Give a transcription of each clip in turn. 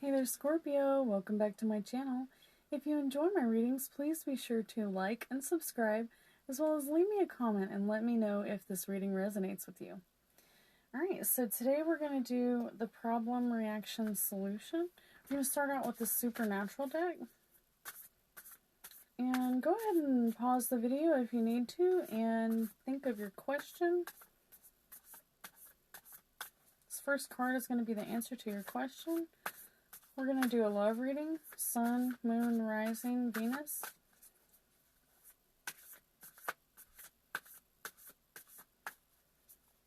Hey there, Scorpio. Welcome back to my channel. If you enjoy my readings, please be sure to like and subscribe, as well as leave me a comment and let me know if this reading resonates with you. Alright, so today we're going to do the problem, reaction, solution. I'm going to start out with the supernatural deck. And go ahead and pause the video if you need to and think of your question. This first card is going to be the answer to your question. We're going to do a love reading, Sun, Moon, Rising, Venus.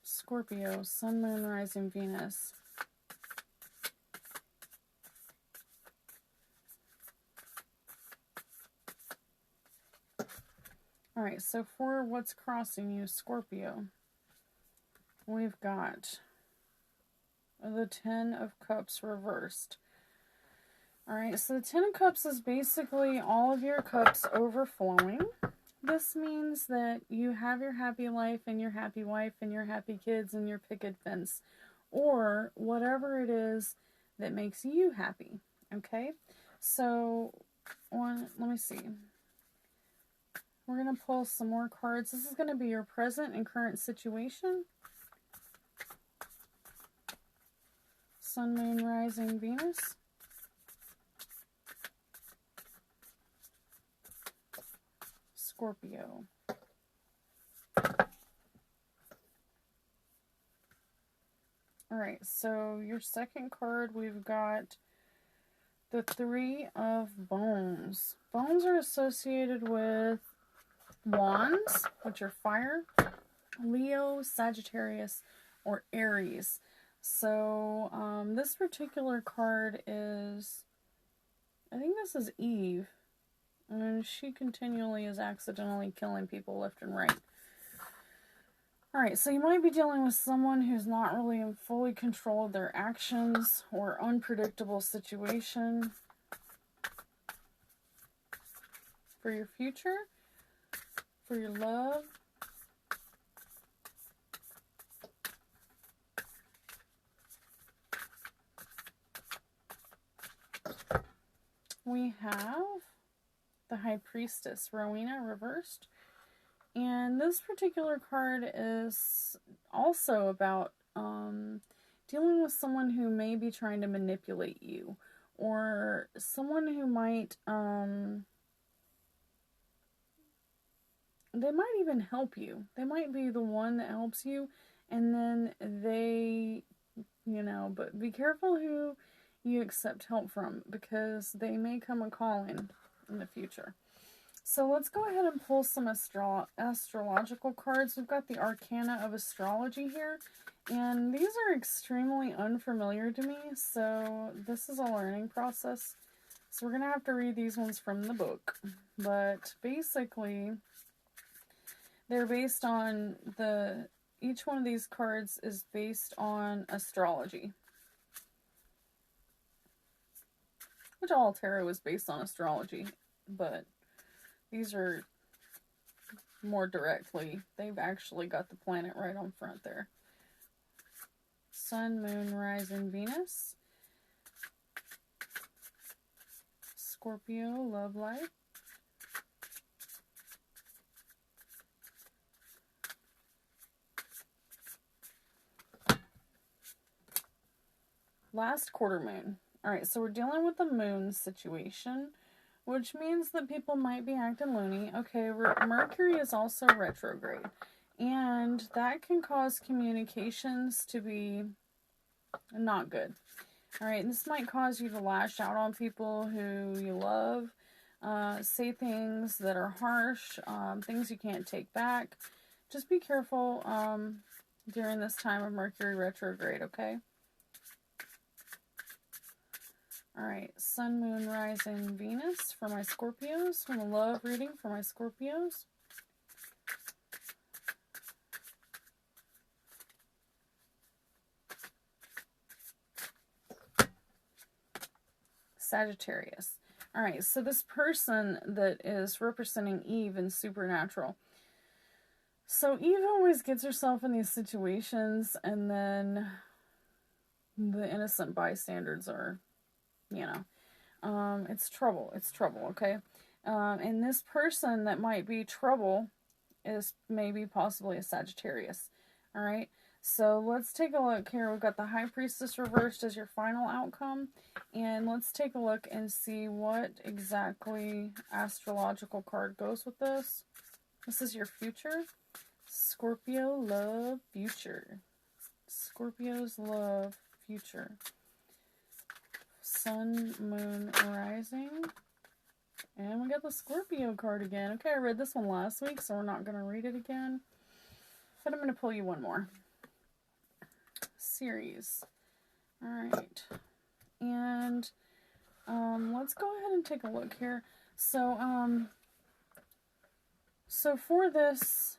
Scorpio, Sun, Moon, Rising, Venus. Alright, so for what's crossing you, Scorpio, we've got the Ten of Cups reversed. Alright, so the Ten of Cups is basically all of your cups overflowing. This means that you have your happy life and your happy wife and your happy kids and your picket fence, or whatever it is that makes you happy. Okay, so let me see. We're going to pull some more cards. This is going to be your present and current situation. Sun, Moon, Rising, Venus. Scorpio. Alright, so your second card, we've got the Three of Bones. Bones are associated with Wands, which are fire, Leo, Sagittarius, or Aries. So this particular card is, I think this is Eve, and she continually is accidentally killing people left and right. Alright, so you might be dealing with someone who's not really in fully control of their actions or unpredictable situation. For your future, for your love, we have the High Priestess, Rowena, reversed. And this particular card is also about dealing with someone who may be trying to manipulate you, or someone who might, they might even help you. They might be the one that helps you, and then they, but be careful who you accept help from, because they may come a calling in the future. So let's go ahead and pull some astrological cards. We've got the Arcana of Astrology here, and these are extremely unfamiliar to me, so this is a learning process. So we're going to have to read these ones from the book, but basically they're based on each one of these cards is based on astrology, which all tarot is based on astrology, but these are more directly, they've actually got the planet right on front there. Sun, Moon, Rising, Venus. Scorpio, love life. Last quarter moon. Alright, so we're dealing with the moon situation, which means that people might be acting loony. Okay, Mercury is also retrograde, and that can cause communications to be not good. Alright, this might cause you to lash out on people who you love, say things that are harsh, things you can't take back. Just be careful during this time of Mercury retrograde, okay? Alright, Sun, Moon, Rising, Venus for my Scorpios. From a love reading for my Scorpios. Sagittarius. Alright, so this person that is representing Eve in Supernatural. So Eve always gets herself in these situations, and then the innocent bystanders are you know. It's trouble. It's trouble, okay? And this person that might be trouble is maybe possibly a Sagittarius. Alright? So let's take a look here. We've got the High Priestess reversed as your final outcome. And let's take a look and see what exactly astrological card goes with this. This is your future. Scorpio love future. Scorpios love future. Sun, moon, rising. And we got the Scorpio card again. Okay, I read this one last week, so we're not going to read it again. But I'm going to pull you one more. Ceres. Alright. And let's go ahead and take a look here. So for this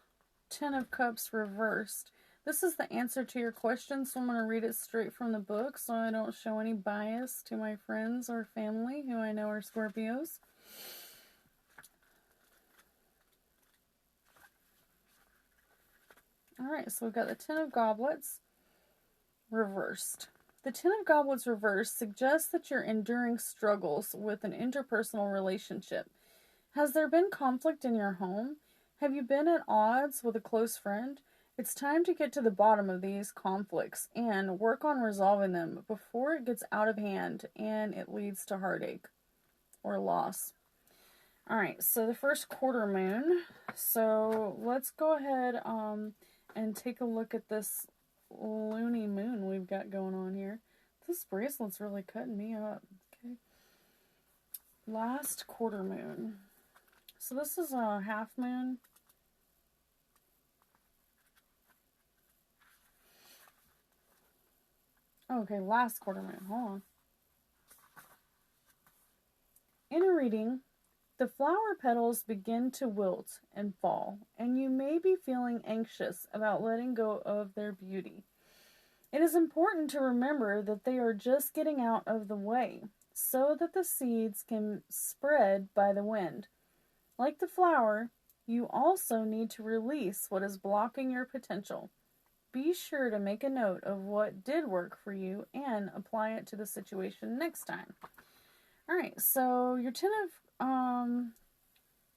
Ten of Cups reversed, this is the answer to your question, so I'm going to read it straight from the book so I don't show any bias to my friends or family who I know are Scorpios. Alright, so we've got the Ten of Goblets reversed. The Ten of Goblets reversed suggests that you're enduring struggles with an interpersonal relationship. Has there been conflict in your home? Have you been at odds with a close friend? It's time to get to the bottom of these conflicts and work on resolving them before it gets out of hand and it leads to heartache or loss. Alright, so the first quarter moon. So let's go ahead and take a look at this loony moon we've got going on here. This bracelet's really cutting me up. Okay. Last quarter moon. So this is a half moon. Okay, last quarter moon. Hold on. In a reading, the flower petals begin to wilt and fall, and you may be feeling anxious about letting go of their beauty. It is important to remember that they are just getting out of the way, so that the seeds can spread by the wind. Like the flower, you also need to release what is blocking your potential. Be sure to make a note of what did work for you and apply it to the situation next time. Alright, so your Ten of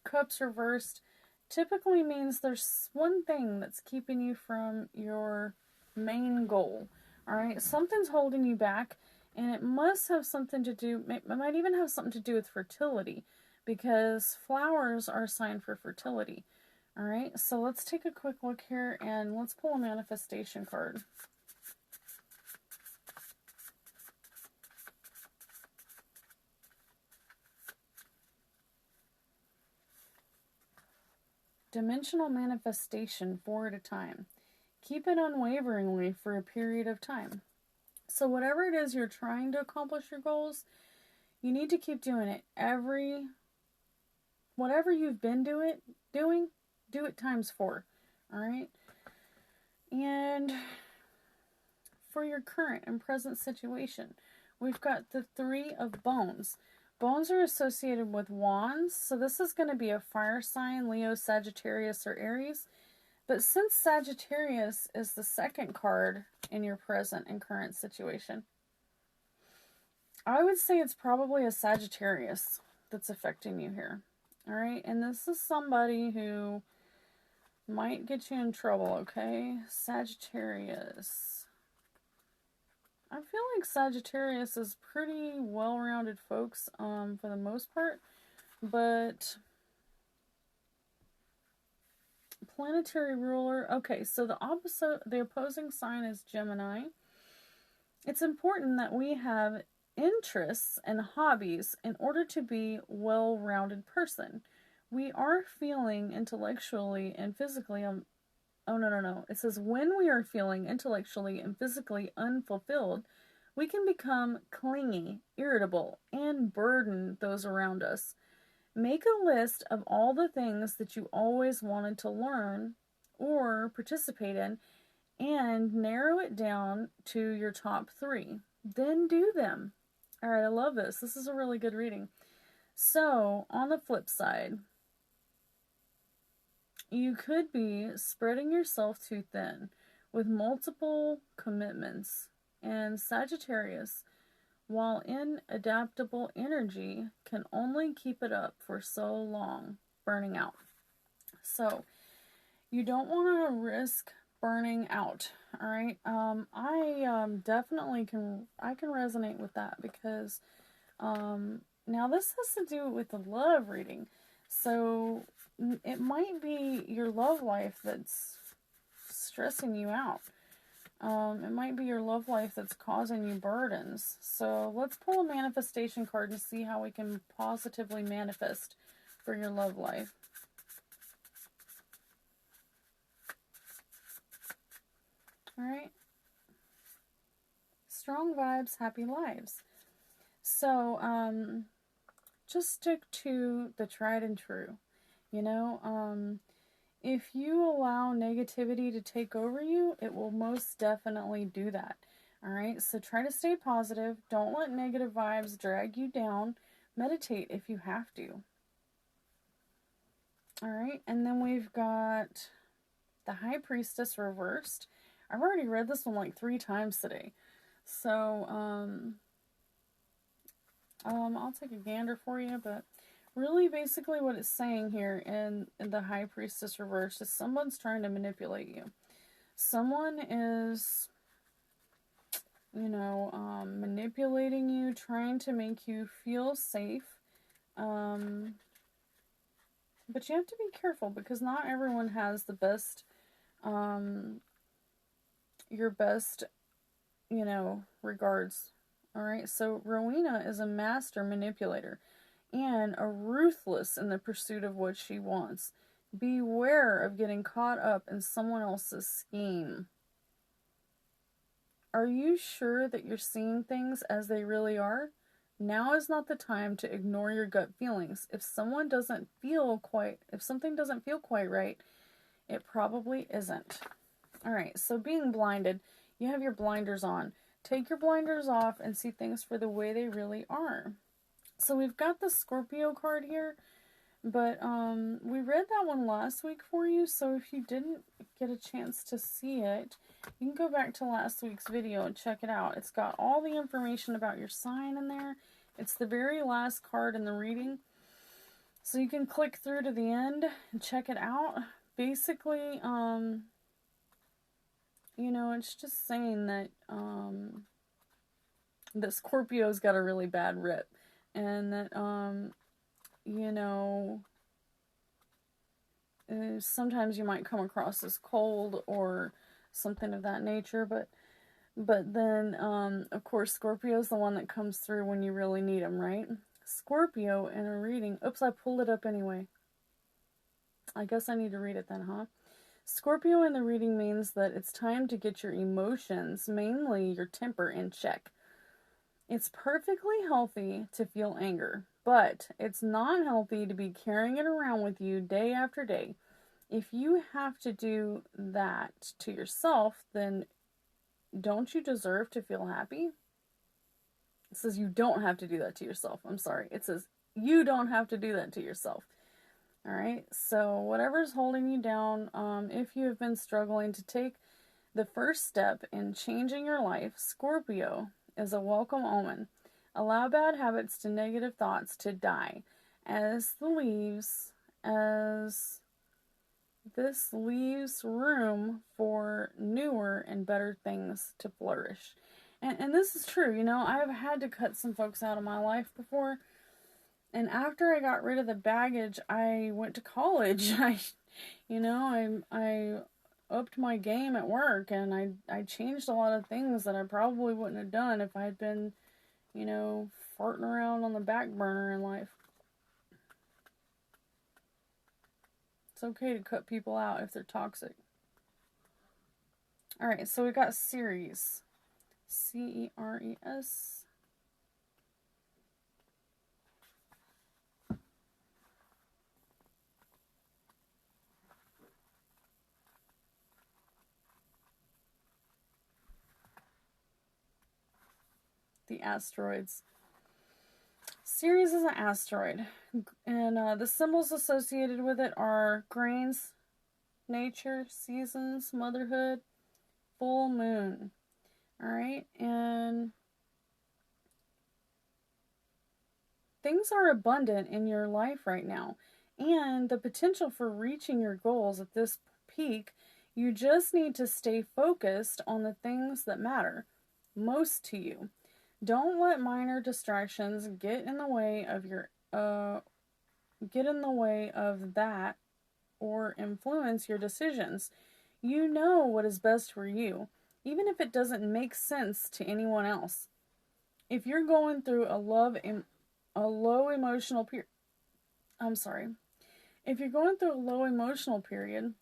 Cups reversed typically means there's one thing that's keeping you from your main goal. Alright, something's holding you back, and it must have something to do, it might even have something to do with fertility, because flowers are a sign for fertility. Alright, so let's take a quick look here and let's pull a manifestation card. Dimensional manifestation, 4 at a time. Keep it unwaveringly for a period of time. So whatever it is you're trying to accomplish your goals, you need to keep doing it. Whatever you've been doing, do it times 4. Alright? And for your current and present situation, we've got the 3 of Bones. Bones are associated with wands, so this is going to be a fire sign, Leo, Sagittarius, or Aries. But since Sagittarius is the second card in your present and current situation, I would say it's probably a Sagittarius that's affecting you here. Alright, and this is somebody who might get you in trouble, okay? Sagittarius. I feel like Sagittarius is pretty well-rounded folks for the most part, but planetary ruler. Okay, so the opposing sign is Gemini. It's important that we have interests and hobbies in order to be a well-rounded person. We are feeling intellectually and physically It says when we are feeling intellectually and physically unfulfilled, we can become clingy, irritable, and burden those around us. Make a list of all the things that you always wanted to learn or participate in and narrow it down to your top 3. Then do them. Alright, I love this. This is a really good reading. So, on the flip side, you could be spreading yourself too thin with multiple commitments. And Sagittarius, while inadaptable energy can only keep it up for so long, burning out. So you don't want to risk burning out. All right. I definitely can resonate with that because now this has to do with the love reading. So it might be your love life that's stressing you out. It might be your love life that's causing you burdens. So let's pull a manifestation card and see how we can positively manifest for your love life. Alright. Strong vibes, happy lives. So, just stick to the tried and true. You know, if you allow negativity to take over you, it will most definitely do that. Alright, so try to stay positive. Don't let negative vibes drag you down. Meditate if you have to. Alright, and then we've got the High Priestess Reversed. I've already read this one like 3 times today. So, I'll take a gander for you, but really basically what it's saying here in the High Priestess Reversed is someone's trying to manipulate you. Someone is, you know, manipulating you, trying to make you feel safe. But you have to be careful because not everyone has the best, your best, you know, regards. Alright, so Rowena is a master manipulator and a ruthless in the pursuit of what she wants. Beware of getting caught up in someone else's scheme. Are you sure that you're seeing things as they really are? Now is not the time to ignore your gut feelings. If something doesn't feel quite right, it probably isn't. Alright, so being blinded, you have your blinders on. Take your blinders off and see things for the way they really are. So we've got the Scorpio card here, but we read that one last week for you, so if you didn't get a chance to see it, you can go back to last week's video and check it out. It's got all the information about your sign in there. It's the very last card in the reading, so you can click through to the end and check it out. Basically, you know, it's just saying that that Scorpio's got a really bad rip, and that you know, sometimes you might come across as cold or something of that nature, but then of course Scorpio's the one that comes through when you really need him, right? Scorpio in a reading. Oops, I pulled it up anyway. I guess I need to read it then, huh? Scorpio in the reading means that it's time to get your emotions, mainly your temper, in check. It's perfectly healthy to feel anger, but it's not healthy to be carrying it around with you day after day. If you have to do that to yourself, then don't you deserve to feel happy? It says you don't have to do that to yourself. I'm sorry. It says you don't have to do that to yourself. Alright, so whatever's holding you down, if you have been struggling to take the first step in changing your life, Scorpio is a welcome omen. Allow bad habits to negative thoughts to die as this leaves room for newer and better things to flourish. And this is true, you know, I've had to cut some folks out of my life before. And after I got rid of the baggage, I went to college. I upped my game at work, and I changed a lot of things that I probably wouldn't have done if I had been, you know, farting around on the back burner in life. It's okay to cut people out if they're toxic. Alright, so we got Ceres. Ceres. The asteroids. Ceres is an asteroid, and the symbols associated with it are grains, nature, seasons, motherhood, full moon. Alright, and things are abundant in your life right now, and the potential for reaching your goals at this peak. You just need to stay focused on the things that matter most to you. Don't let minor distractions get in the way of that or influence your decisions. You know what is best for you, even if it doesn't make sense to anyone else. If you're going through a low emotional period, if you're going through a low emotional period,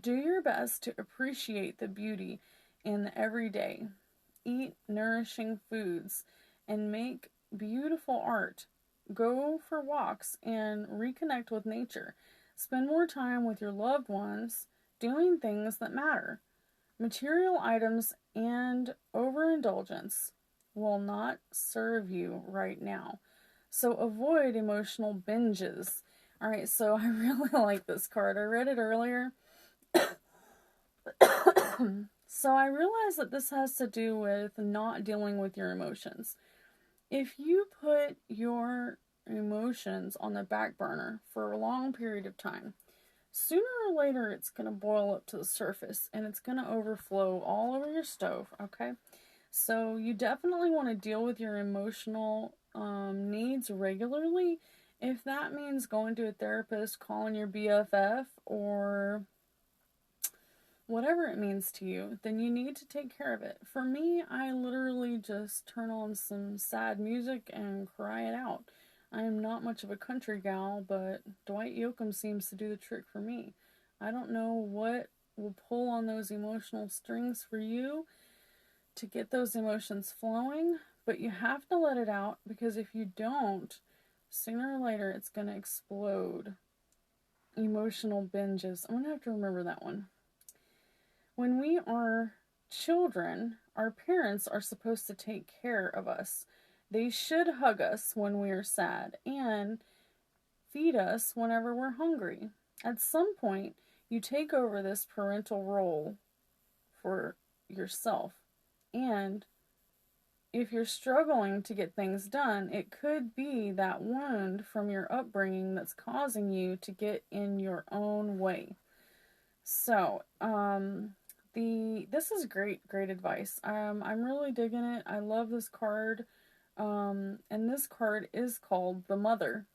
do your best to appreciate the beauty in the everyday. Eat nourishing foods and make beautiful art. Go for walks and reconnect with nature. Spend more time with your loved ones doing things that matter. Material items and overindulgence will not serve you right now. So avoid emotional binges. All right, so I really like this card. I read it earlier. So I realize that this has to do with not dealing with your emotions. If you put your emotions on the back burner for a long period of time, sooner or later it's going to boil up to the surface and it's going to overflow all over your stove, okay? So you definitely want to deal with your emotional needs regularly. If that means going to a therapist, calling your BFF, or whatever it means to you, then you need to take care of it. For me, I literally just turn on some sad music and cry it out. I am not much of a country gal, but Dwight Yoakam seems to do the trick for me. I don't know what will pull on those emotional strings for you to get those emotions flowing, but you have to let it out, because if you don't, sooner or later it's going to explode. Emotional binges. I'm going to have to remember that one. When we are children, our parents are supposed to take care of us. They should hug us when we are sad and feed us whenever we're hungry. At some point, you take over this parental role for yourself. And if you're struggling to get things done, it could be that wound from your upbringing that's causing you to get in your own way. So, this is great advice. I'm really digging it. I love this card. And this card is called the Mother.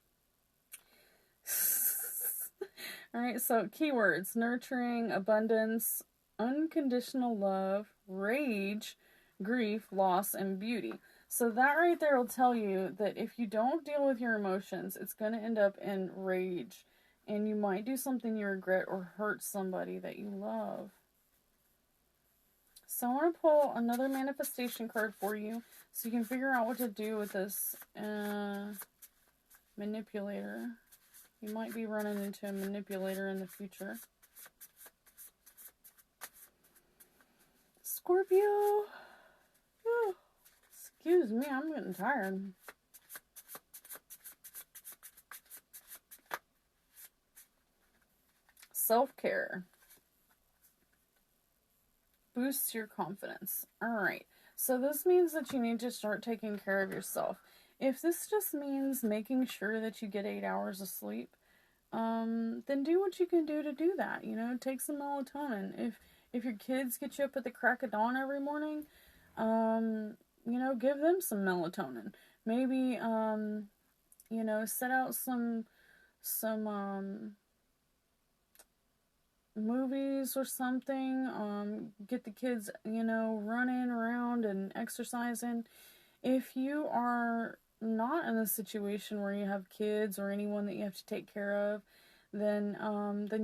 Alright, so keywords: nurturing, abundance, unconditional love, rage, grief, loss, and beauty. So that right there will tell you that if you don't deal with your emotions, it's going to end up in rage. And you might do something you regret or hurt somebody that you love. So I want to pull another manifestation card for you so you can figure out what to do with this manipulator. You might be running into a manipulator in the future. Scorpio. Oh, excuse me, I'm getting tired. Self-care boosts your confidence. Alright, so this means that you need to start taking care of yourself. If this just means making sure that you get 8 hours of sleep, then do what you can do to do that. You know, take some melatonin. If your kids get you up at the crack of dawn every morning, you know, give them some melatonin. Maybe, you know, set out some movies or something. Get the kids, you know, running around and exercising. If you are not in a situation where you have kids or anyone that you have to take care of, then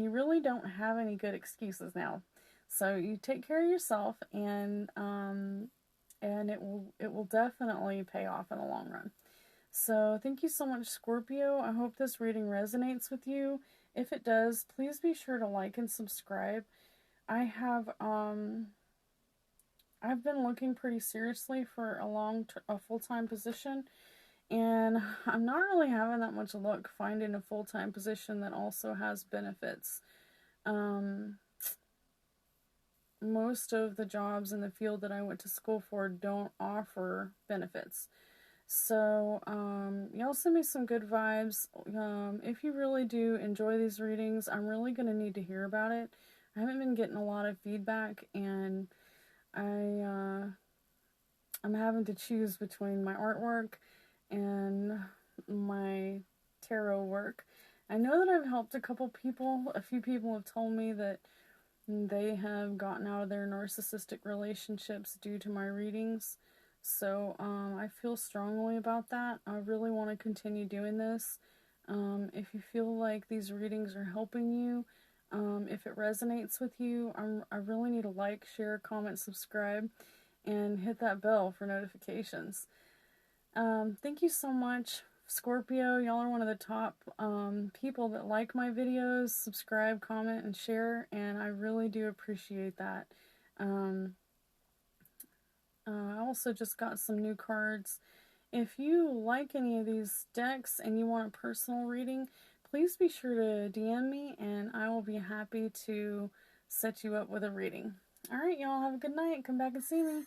you really don't have any good excuses now. So you take care of yourself, and it will definitely pay off in the long run. So thank you so much, Scorpio. I hope this reading resonates with you. If it does, please be sure to like and subscribe. I have I've been looking pretty seriously for a full-time position, and I'm not really having that much luck finding a full-time position that also has benefits. Most of the jobs in the field that I went to school for don't offer benefits. So, y'all send me some good vibes. If you really do enjoy these readings, I'm really going to need to hear about it. I haven't been getting a lot of feedback, and I'm having to choose between my artwork and my tarot work. I know that I've helped a couple people. A few people have told me that they have gotten out of their narcissistic relationships due to my readings. So I feel strongly about that. I really want to continue doing this. If you feel like these readings are helping you, if it resonates with you, I really need to like, share, comment, subscribe, and hit that bell for notifications. Thank you so much, Scorpio. Y'all are one of the top people that like my videos, subscribe, comment, and share, and I really do appreciate that. I also just got some new cards. If you like any of these decks and you want a personal reading, please be sure to DM me, and I will be happy to set you up with a reading. Alright, y'all, have a good night. Come back and see me.